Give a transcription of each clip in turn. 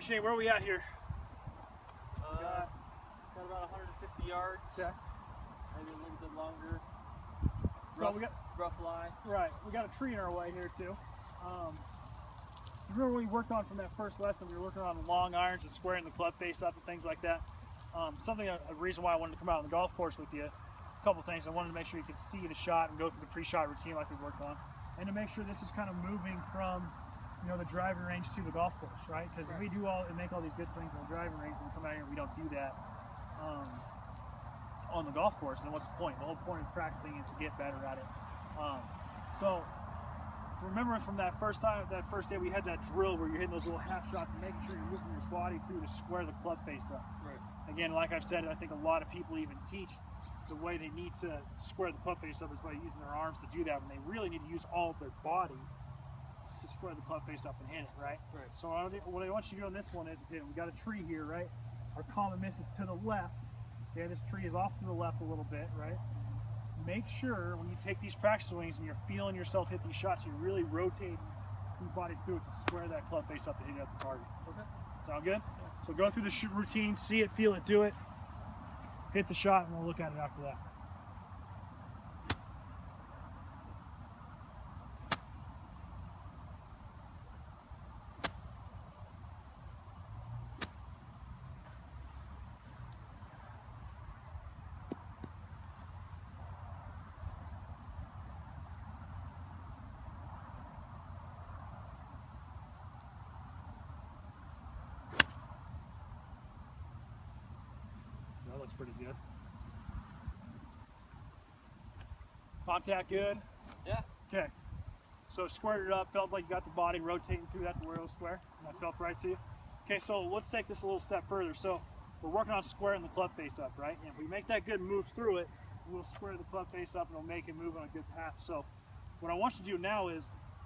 right, Shane, where are we at here? Got about 150 yards. Okay. Maybe a little bit longer. So Rough lie. Right, we got a tree in our way here too. Remember we worked on from that first lesson, we were working on long irons and squaring the club face up and things like that. A reason why I wanted to come out on the golf course with you, a couple things. I wanted to make sure you could see the shot and go through the pre-shot routine like we worked on. And to make sure this is kind of moving from, you know, the driving range to the golf course, right? Because if we do make all these good swings on the driving range and we come out here and we don't do that on the golf course, then what's the point? The whole point of practicing is to get better at it. So remember from that first day we had that drill where you're hitting those little half shots and making sure you're moving your body through to square the club face up. Right. Again, like I've said, I think a lot of people even teach the way they need to square the club face up is by using their arms to do that, when they really need to use all of their body to square the club face up and hit it, right? Right. So what I want you to do on this one is, okay, we got a tree here, right? Our common miss is to the left. Okay, this tree is off to the left a little bit, right? Make sure when you take these practice swings and you're feeling yourself hit these shots, you're really rotating your body through it to square that club face up and hit it at the target. Okay. Sound good? Yeah. So go through the routine, see it, feel it, do it, hit the shot, and we'll look at it after that. That looks pretty good. Contact good? Yeah. Okay. So squared it up, felt like you got the body rotating through that to where it was square, and that felt right to you? Okay, so let's take this a little step further. So we're working on squaring the club face up, right? And if we make that good move through it, we'll square the club face up and it'll make it move on a good path. So what I want you to do now is,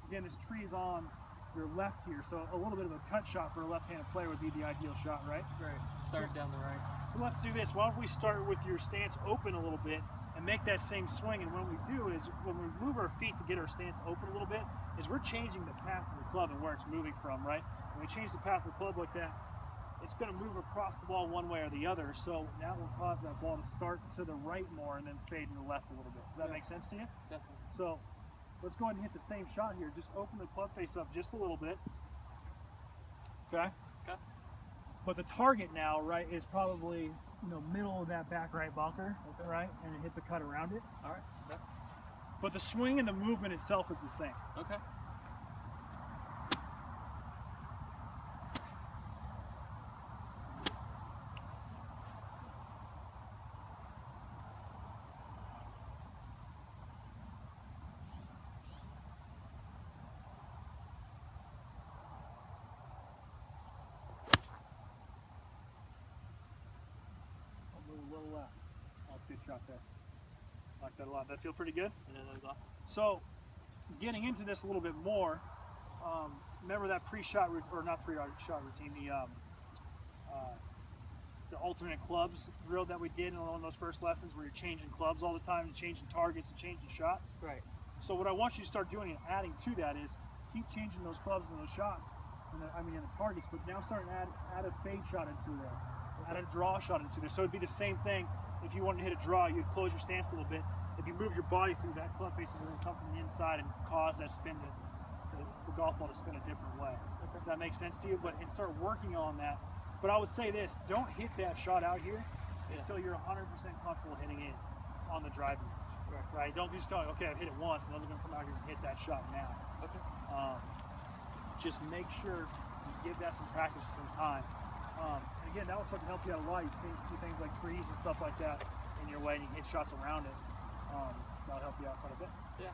again, this tree's on your left here, so a little bit of a cut shot for a left-handed player would be the ideal shot, right? Right. Start down the right. So let's do this. Why don't we start with your stance open a little bit and make that same swing. And what we do is, when we move our feet to get our stance open a little bit, is we're changing the path of the club and where it's moving from, right? When we change the path of the club like that, it's going to move across the ball one way or the other. So that will cause that ball to start to the right more and then fade to the left a little bit. Does that make sense to you? Definitely. So let's go ahead and hit the same shot here. Just open the club face up just a little bit. Okay? Okay. But the target now, right, is probably, you know, middle of that back right bunker, okay, right? And then hit the cut around it. All right. Okay. But the swing and the movement itself is the same. Okay. A little left. That's a good shot there. Like that a lot. That feel pretty good? Yeah, that was awesome. So, getting into this a little bit more, remember that pre-shot, or not pre-shot routine, the alternate clubs drill that we did in one of those first lessons where you're changing clubs all the time, changing targets and changing shots? Right. So what I want you to start doing and adding to that is keep changing those clubs and those shots, and the targets, but now start to add a fade shot into there, add a draw shot into there. So it'd be the same thing. If you wanted to hit a draw, you'd close your stance a little bit. If you move your body through that club faces and then come from the inside and cause that spin, the golf ball to spin a different way. Okay. Does that make sense to you? And start working on that. But I would say this, don't hit that shot out here until you're 100% comfortable hitting it on the driving range, right? Don't just go, okay, I've hit it once, and I'm going to come out here and hit that shot now. Okay. Just make sure you give that some practice, some time. And again, that will start to help you out a lot. You can see things like trees and stuff like that in your way, and you hit shots around it. That'll help you out quite a bit. Yeah.